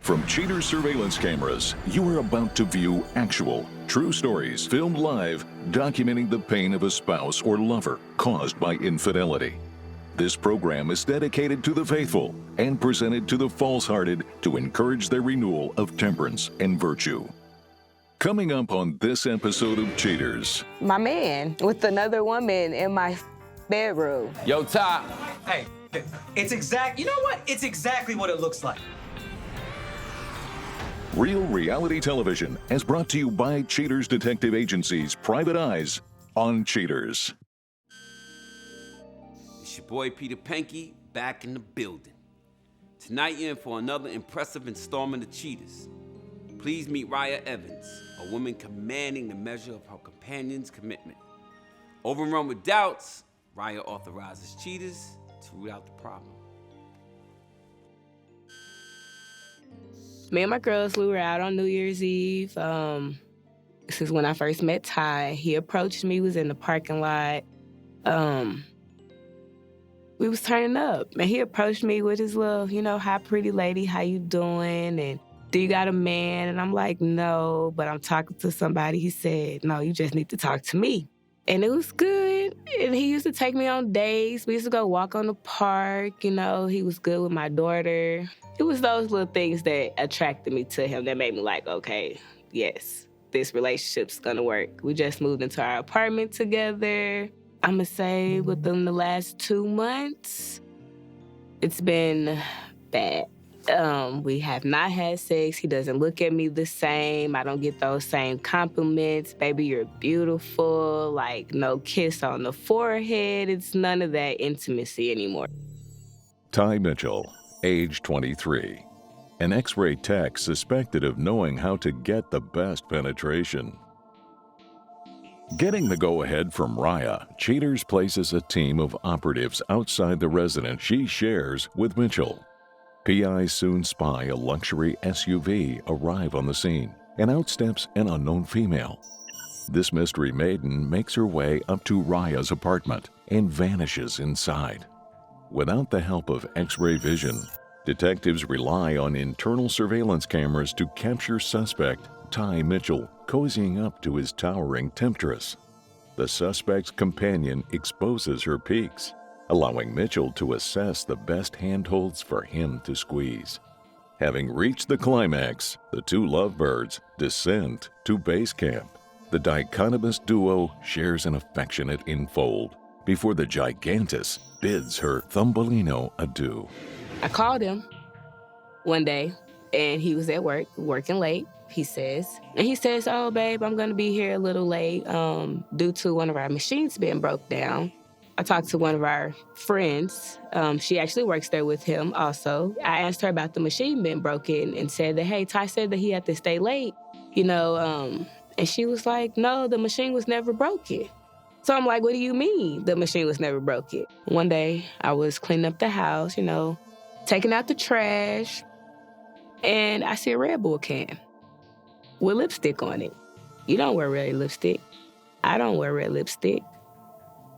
From Cheaters surveillance cameras, you are about to view actual, true stories filmed live, documenting the pain of a spouse or lover caused by infidelity. This program is dedicated to the faithful and presented to the false-hearted to encourage their renewal of temperance and virtue. Coming up on this episode of Cheaters. My man with another woman in my bedroom. Yo, Ty. Hey, it's you know what? It's exactly what it looks like. Real reality television is brought to you by Cheaters Detective Agency's Private Eyes on Cheaters. It's your boy Peter Penke back in the building. Tonight you're in for another impressive installment of Cheaters. Please meet Riyah Evans, a woman commanding the measure of her companion's commitment. Overrun with doubts, Riyah authorizes Cheaters to root out the problem. Me and my girls, we were out on New Year's Eve. This is when I first met Ty. He approached me, was in the parking lot. We was turning up, and he approached me with his little, hi, pretty lady, how you doing? And do you got a man? And I'm like, no, but I'm talking to somebody. He said, no, you just need to talk to me. And it was good. And he used to take me on dates. We used to go walk on the park. He was good with my daughter. It was those little things that attracted me to him that made me like, okay, yes, this relationship's gonna work. We just moved into our apartment together. I'm gonna say within the last 2 months, it's been bad. We have not had sex. He doesn't look at me the same. I don't get those same compliments. Baby, you're beautiful. Like, no kiss on the forehead. It's none of that intimacy anymore. Ty Mitchell, age 23. An X-ray tech suspected of knowing how to get the best penetration. Getting the go-ahead from Riyah, Cheaters places a team of operatives outside the residence she shares with Mitchell. PIs soon spy a luxury SUV arrive on the scene, and out steps an unknown female. This mystery maiden makes her way up to Riyah's apartment and vanishes inside. Without the help of X-ray vision, detectives rely on internal surveillance cameras to capture suspect Ty Mitchell cozying up to his towering temptress. The suspect's companion exposes her peaks, allowing Mitchell to assess the best handholds for him to squeeze. Having reached the climax, the two lovebirds descend to base camp. The dichotomous duo shares an affectionate enfold before the gigantess bids her Thumbelino adieu. I called him one day, and he was at work, working late, he says. And he says, oh, babe, I'm going to be here a little late due to one of our machines being broke down. I talked to one of our friends. She actually works there with him also. I asked her about the machine being broken and said that, hey, Ty said that he had to stay late, and she was like, no, the machine was never broken. So I'm like, what do you mean the machine was never broken? One day I was cleaning up the house, taking out the trash, and I see a Red Bull can with lipstick on it. You don't wear red lipstick. I don't wear red lipstick.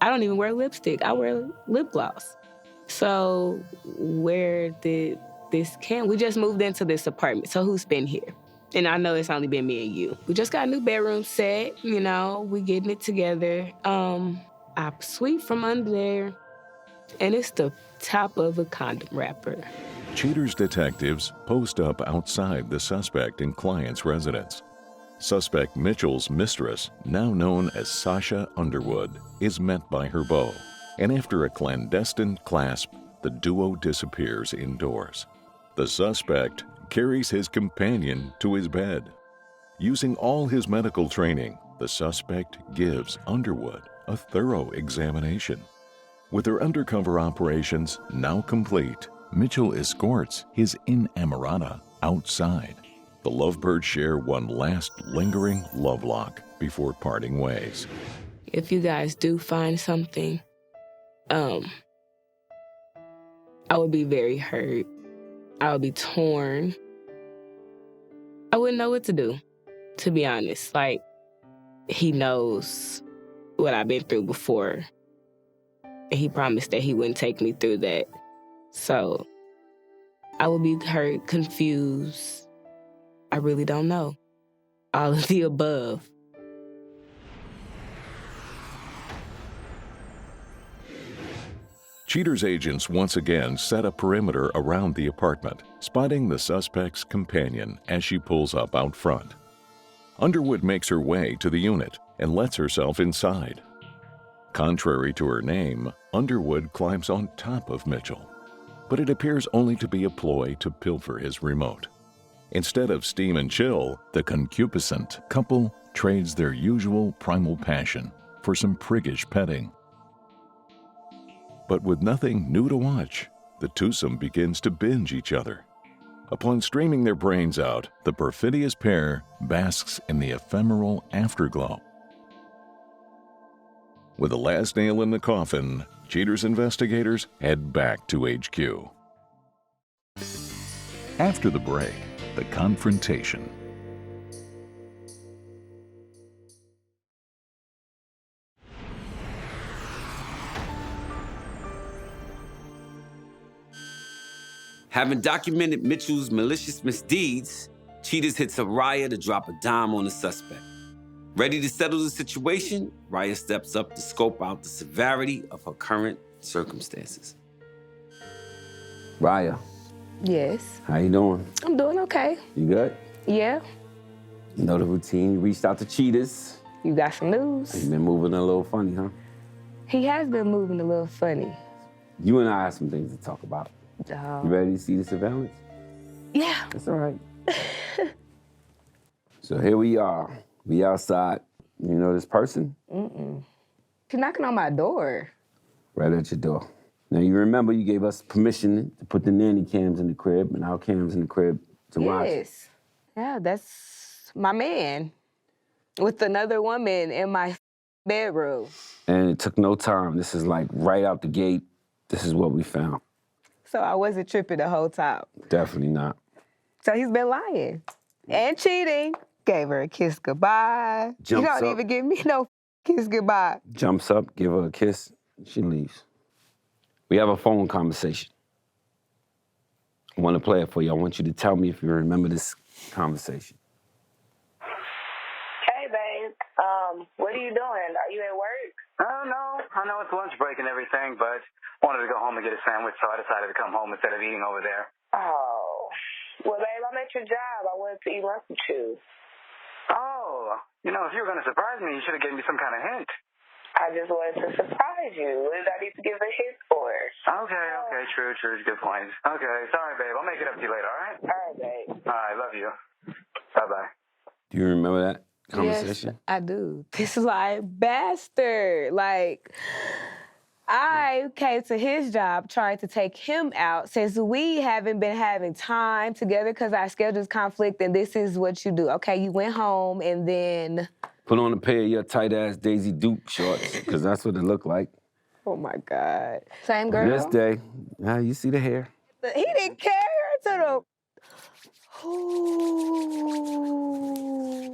I don't even wear lipstick. I wear lip gloss. So where did this can? We just moved into this apartment, so who's been here? And I know it's only been me and you. We just got a new bedroom set, we getting it together. I sweep from under there, and it's the top of a condom wrapper. Cheaters detectives post up outside the suspect and client's residence. Suspect Mitchell's mistress, now known as Sasha Underwood, is met by her beau, and after a clandestine clasp, the duo disappears indoors. The suspect carries his companion to his bed. Using all his medical training, the suspect gives Underwood a thorough examination. With her undercover operations now complete, Mitchell escorts his inamorata outside. The lovebirds share one last lingering love lock before parting ways. If you guys do find something, I would be very hurt. I would be torn. I wouldn't know what to do, to be honest. Like, he knows what I've been through before. And he promised that he wouldn't take me through that. So I would be hurt, confused. I really don't know. All of the above. Cheater's agents once again set a perimeter around the apartment, spotting the suspect's companion as she pulls up out front. Underwood makes her way to the unit and lets herself inside. Contrary to her name, Underwood climbs on top of Mitchell, but it appears only to be a ploy to pilfer his remote. Instead of steam and chill, the concupiscent couple trades their usual primal passion for some priggish petting. But with nothing new to watch, the twosome begins to binge each other. Upon streaming their brains out, the perfidious pair basks in the ephemeral afterglow. With the last nail in the coffin, Cheater's investigators head back to HQ. After the break, the confrontation. Having documented Mitchell's malicious misdeeds, Cheaters hits Riyah to drop a dime on the suspect. Ready to settle the situation, Riyah steps up to scope out the severity of her current circumstances. Riyah, Yes. how you doing? I'm doing okay. You good? Yeah. You know the routine. You reached out to Cheaters. You got some news? You've been moving a little funny, huh? He has been moving a little funny. You and I have some things to talk about. You ready to see the surveillance? Yeah. That's all right. So here we are. We outside. You know this person? She's knocking on my door. Right at your door. Now, you remember you gave us permission to put the nanny cams in the crib and our cams in the crib to watch. Yes. Yeah, that's my man. With another woman in my bedroom. And it took no time. This is like right out the gate. This is what we found. So I wasn't tripping the whole time. Definitely not. So he's been lying and cheating. Gave her a kiss goodbye. Jumps you don't up. even give me no kiss goodbye. Jumps up, give her a kiss, she leaves. We have a phone conversation. I want to play it for you. I want you to tell me if you remember this conversation. Hey, babe. What are you doing? Are you at work? No. I know it's lunch break and everything, but wanted to go home and get a sandwich, so I decided to come home instead of eating over there. Oh. Well, babe, I'm at your job. I wanted to eat lunch with you. Oh, if you were going to surprise me, you should have given me some kind of hint. I just wanted to surprise you. What did I need to give a hint for? Okay, true. Good point. Okay, sorry, babe. I'll make it up to you later, all right? All right, babe. All right, love you. Bye-bye. Do you remember that conversation? Yes, I do. This is like bastard. Like, I came to his job trying to take him out since we haven't been having time together because our schedules conflict, and this is what you do. Okay, you went home and then... Put on a pair of your tight-ass Daisy Duke shorts, because that's what it looked like. Oh, my God. Same girl? This day, you see the hair. He didn't carry her to the... Ooh.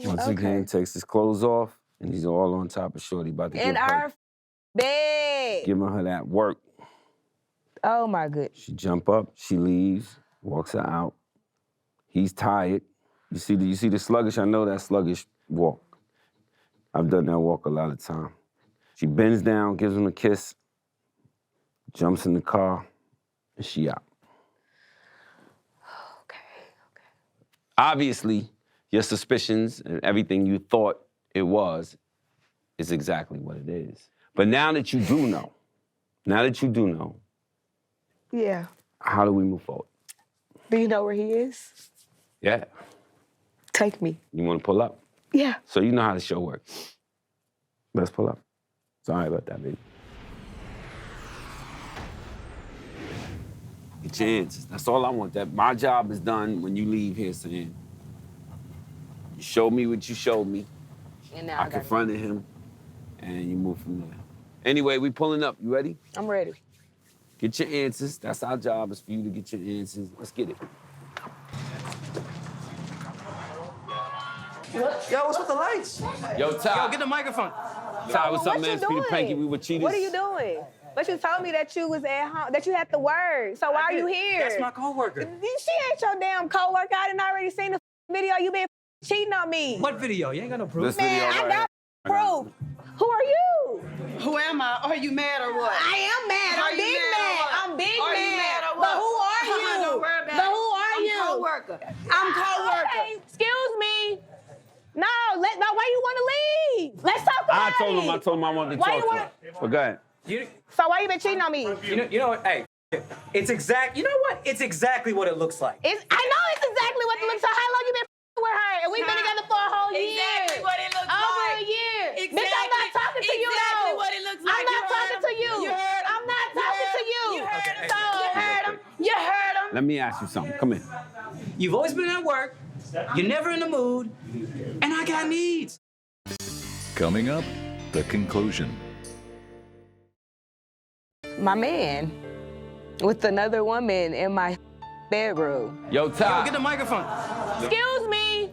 Once again, takes his clothes off, and he's all on top of Shorty, about to In give her... our bed. Giving her that work. Oh, my goodness. She jump up, she leaves, walks her out. He's tired. You see the sluggish? I know that sluggish walk. I've done that walk a lot of time. She bends down, gives him a kiss, jumps in the car, and she out. Okay. Obviously, your suspicions and everything you thought it was is exactly what it is. But now that you do know, Yeah. how do we move forward? Do you know where he is? Yeah. Take me. You want to pull up? Yeah. So you know how the show works. Let's pull up. Sorry about that, baby. Get your answers. That's all I want. My job is done when you leave here saying, you showed me what you showed me. And now I confronted him, and you move from there. Anyway, we pulling up. You ready? I'm ready. Get your answers. That's our job, is for you to get your answers. Let's get it. Yo, what's with the lights? Yo, Ty. Yo, get the microphone. Ty, what's up, What man? you It's Peter doing? Panky. We were cheaters. What are you doing? But you told me that you was at home, that you had to work. So why are you here? That's my coworker. She ain't your damn coworker. I done already seen the video. You been cheating on me. What video? You ain't got no proof. This Man, video I right got proof. Who are you? Who am I? Are you mad or what? I am mad. Are I'm you big mad or mad. what? I'm big Are you mad. mad or But what? who are you? Don't worry about But it. who are you? I'm coworker. I'm coworker. Okay, excuse me. No, why you want to leave? Let's talk about it. I told him I wanted to Why talk you to him. But go ahead. So why you been cheating on me? You know what? Hey, it's exact. You know what? It's exactly what it looks like. I know it's exactly what it looks like. How long you been with her? And we've been together for a whole year. Exactly what it looks Over like. a year. Exactly. Bitch, I'm not talking to you Exactly though. what it looks like. I'm not talking to you. You heard him. I'm not talking to you. You heard him. So, You heard him. You heard him. Let me ask you something. Come in. You've always been at work. You're never in the mood. And I got needs. Coming up, the conclusion. My man with another woman in my bedroom. Yo, Ty. Get the microphone. excuse me.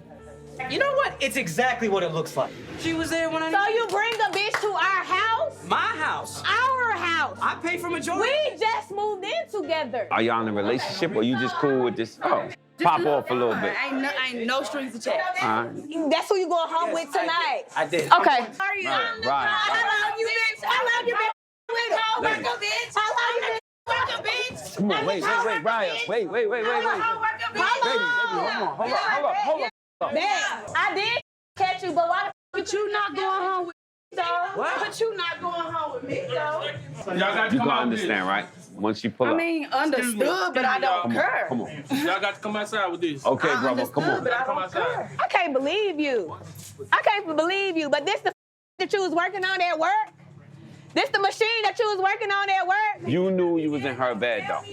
You know what? It's exactly what it looks like. She was there when I. So you bring a bitch to our house? My house. Our house. I pay for majority. We just moved in together. Are y'all in a relationship or you just cool with this? Oh, pop off a little bit. Ain't no strings attached. All right. That's who you going home with tonight. I did. Okay. Are you? Right. How long you been with Coworker, bitch. How long you been Coworker, bitch. Come on, wait, Riyah. Wait. Coworker, bitch. Baby, hold on. Man, I did catch you, but why the But you not going home with me, though. What? But you not going home with me, though. You gonna understand, right? Once you pull I up. mean, understood, but I don't care. Come on. Y'all got to come outside with this. Okay, I brother, come understood, on. but I Come don't outside. care. I can't believe you. I can't believe you. But this the that you was working on at work? This the machine that you was working on at work? You knew you was in her bed, though.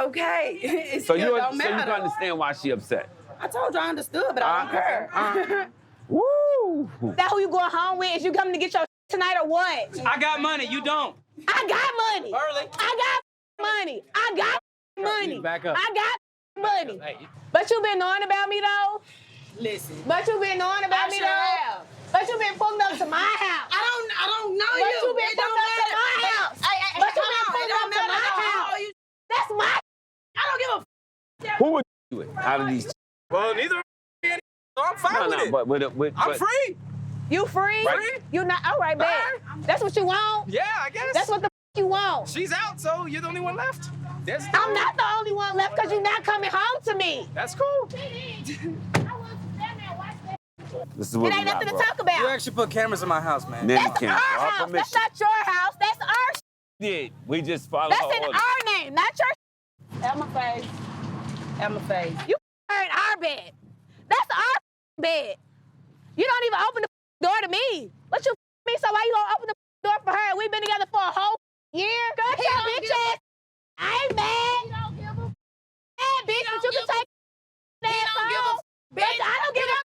Okay. It So still you don't can matter. understand why she upset. I told you I understood, but I don't care. Woo! That who you going home with? Is you coming to get your tonight or what? I got money. You don't. I got money. Early. I got money. I got money. Back up. I got money. But you been knowing about me though? Listen. But you been knowing about I me sure though? have. But you been pulling up to my house. I don't know But you. you been It don't pulling up to matter. my house. But But you come been on, it pulling don't up to matter my how house. old you. That's my. I don't give a. Who would you with out of these? Well, neither. So I'm fine with it. But I'm free. You free? Right. You not all right, man. That's what you want? Yeah, I guess. That's what the you want. She's out, so you're the only one left. I'm not the only one left because you're not coming home to me. That's cool. This is what It we ain't got, nothing to bro. talk about. You actually put cameras in my house, man. Nanny That's cam, our for our house. That's permission. not your house. That's our Did we just follow That's her in order? our name, not your At my face. At my face. You are in our bed. That's our bed. You don't even open the door to me. What you me? So why you gonna open the door for her? We've been together for a whole year. Girl, He your don't bitch give a- ass. I ain't mad. You don't give a. Mad, bitch, but you can take that He don't give a. Bitch, I don't give a.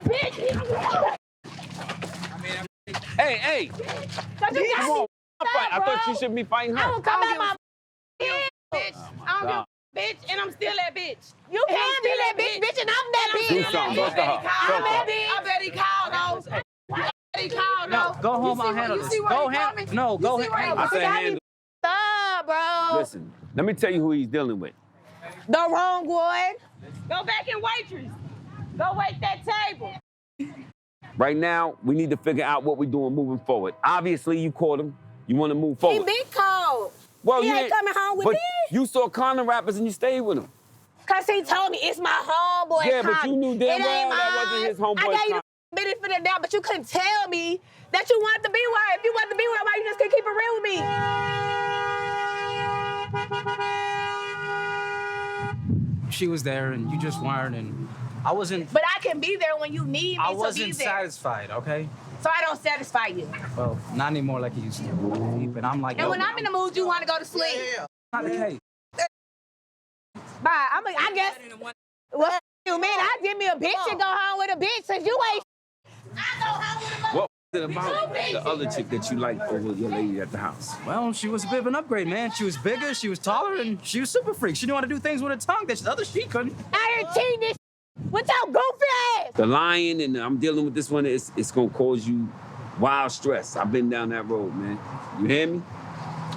Bitch, he don't give a. Hey, Cause you come got on. me. Fight. I thought bro. you should be fighting I her. will come I out don't my Bitch. I don't give a bitch, and I'm still that bitch. You And I'm can be still that bitch, bitch, and I'm that Do bitch. something. Talk to her. I bet he called those. I bet he called No, those. go home. You I'll see where- handle you this. see where Go he handle. coming? No, You go see where he handle. I said Got me handle. Stop, bro. Listen, let me tell you who he's dealing with. The wrong one. Go back in waitress. Go wait that table. Right now, we need to figure out what we're doing moving forward. Obviously, you caught him. You want to move He forward. been cold. Well, He you ain't coming home with but me. you saw Connor rappers and you stayed with him. Cause he told me it's my homeboy. Yeah, but Connie. you knew damn It ain't well that wasn't mine. his homeboy, I gave you Connie. the benefit of the doubt, but you couldn't tell me that you wanted to be with her. If you wanted to be with her, why you just couldn't keep it real with me? She was there, and you just weren't, and I wasn't. But I can be there when you need me I to be wasn't there. satisfied. Okay. So I don't satisfy you. Well, not anymore like you used to. And I'm like. And when I'm in the mood, you want to go to sleep. Not the case. Bye. I guess. What you mean? I give me a bitch and go home with a bitch since you ain't. I go home with a mother. What was it about the other chick that you liked over your lady at the house? Well, she was a bit of an upgrade, man. She was bigger, she was taller, and she was super freak. She knew how to do things with her tongue that the other she couldn't. I heard cheating this with your goofy ass. The lying and I'm dealing with this one, it's going to cause you wild stress. I've been down that road, man. You hear me?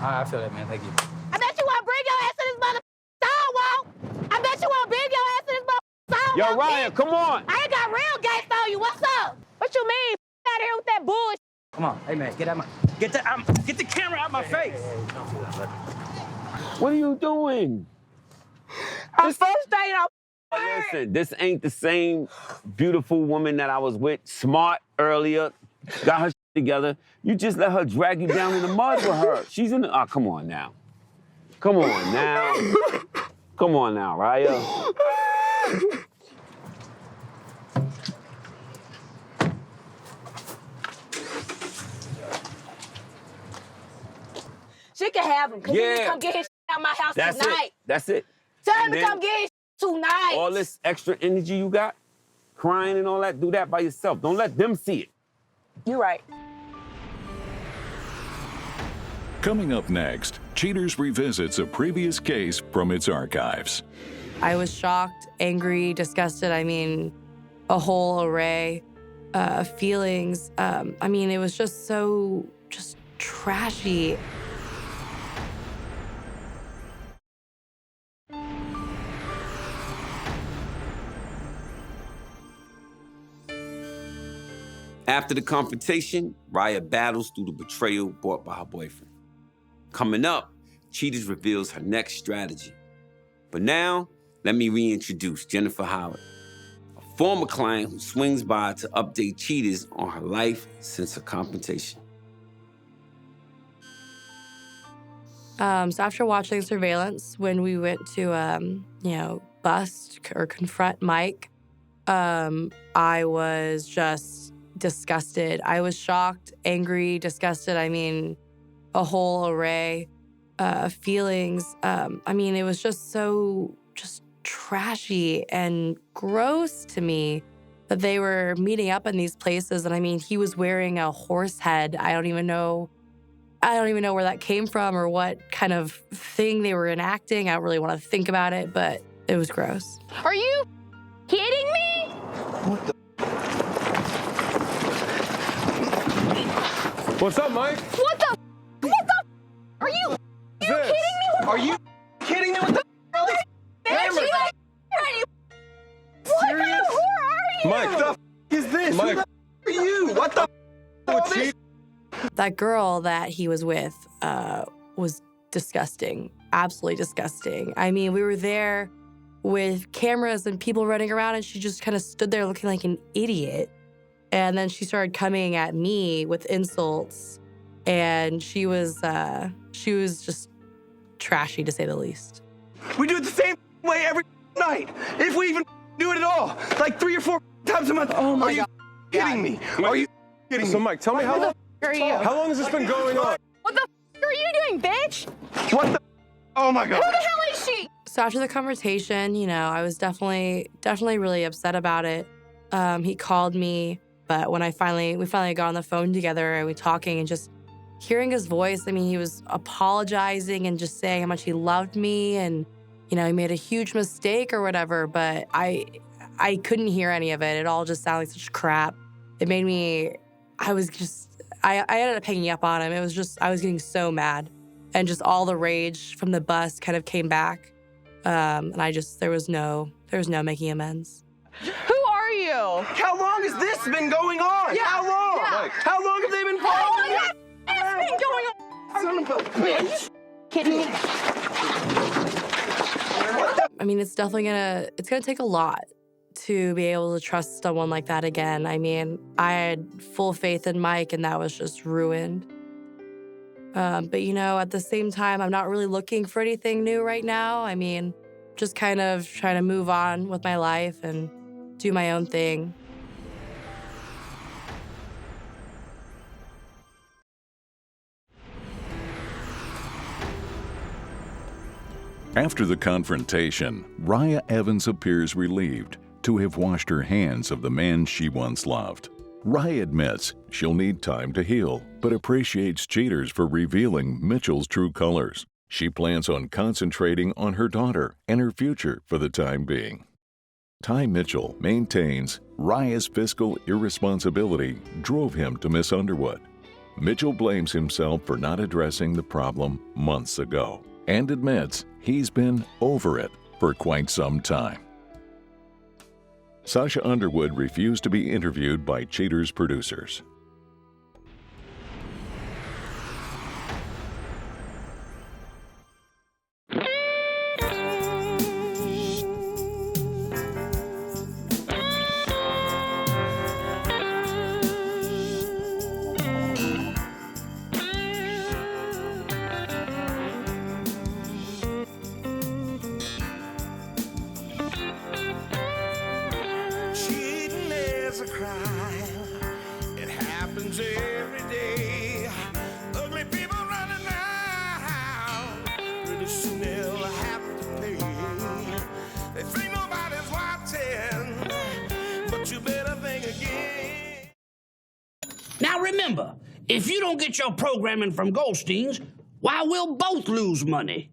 I feel that, man. Thank you. I bet you won't bring your ass to this motherfucking sidewalk. I bet you won't bring your ass to this motherfucking sidewalk. Yo, Riyah, come on. I ain't got real gangsta on you. What's up? What you mean? Out here with that bullshit. Come on. Hey, man, get the camera out my face. What are you doing? I'm frustrated. Listen, this ain't the same beautiful woman that I was with, smart earlier, got her shit together. You just let her drag you down in the mud with her. She's in the, oh, come on now. Come on now. Come on now, Riyah. She can have him. Cause he can come get his shit out my house tonight. That's it. Tell him to come get his shit tonight. All this extra energy you got, crying and all that, do that by yourself. Don't let them see it. You're right. Coming up next, Cheaters revisits a previous case from its archives. I was shocked, angry, disgusted. I mean, a whole array of feelings. I mean, it was just so trashy. After the confrontation, Riyah battles through the betrayal brought by her boyfriend. Coming up, Cheaters reveals her next strategy. But now, let me reintroduce Jennifer Howard, a former client who swings by to update Cheaters on her life since her confrontation. So after watching surveillance, when we went to, bust or confront Mike, I was just disgusted. I was shocked, angry, disgusted. I mean, a whole array of feelings. I mean, it was just so trashy and gross to me that they were meeting up in these places. And I mean, he was wearing a horse head. I don't even know where that came from or what kind of thing they were enacting. I don't really want to think about it, but it was gross. Are you kidding me? What the? What's up, Mike? What the? Are you kidding me? Are you kidding me? What the? Cameras. What kind of whore are you? Mike, the is this? Mike, who the are you? What the? That girl that he was with was disgusting, absolutely disgusting. I mean, we were there with cameras and people running around, and she just kind of stood there looking like an idiot. And then she started coming at me with insults, and she was just trashy, to say the least. We do it the same way every night, if we even do it at all, like 3 or 4 times a month. Oh my God. Are you kidding me? Are you kidding me? So, Mike, tell me how long. Are you? How long has this been going on? What the are you doing, bitch? What the? Oh my God. Who the hell is she? So after the confrontation, I was definitely really upset about it. He called me, but when we finally got on the phone together and we talking and just hearing his voice, I mean, he was apologizing and just saying how much he loved me and, he made a huge mistake or whatever, but I couldn't hear any of it. It all just sounded like such crap. It made me, I ended up hanging up on him. It was just, I was getting so mad. And just all the rage from the bus kind of came back. And there was no making amends. Who are you? How long has this been going on? Yeah, How long? yeah. Mike, how long have they been How following long you? has this been going on? Son of a bitch. Kidding me? I mean, it's gonna take a lot to be able to trust someone like that again. I mean, I had full faith in Mike, and that was just ruined. But at the same time, I'm not really looking for anything new right now. I mean, just kind of trying to move on with my life and do my own thing. After the confrontation, Riyah Evans appears relieved to have washed her hands of the man she once loved. Riyah admits she'll need time to heal, but appreciates Cheaters for revealing Mitchell's true colors. She plans on concentrating on her daughter and her future for the time being. Ty Mitchell maintains Riyah's fiscal irresponsibility drove him to Miss Underwood. Mitchell blames himself for not addressing the problem months ago and admits he's been over it for quite some time. Sasha Underwood refused to be interviewed by Cheater's producers. A crime. It happens every day. Ugly people running around. Pretty soon they'll have to pay. They think nobody's watching, but you better think again. Now remember, if you don't get your programming from Goldstein's, why we'll both lose money.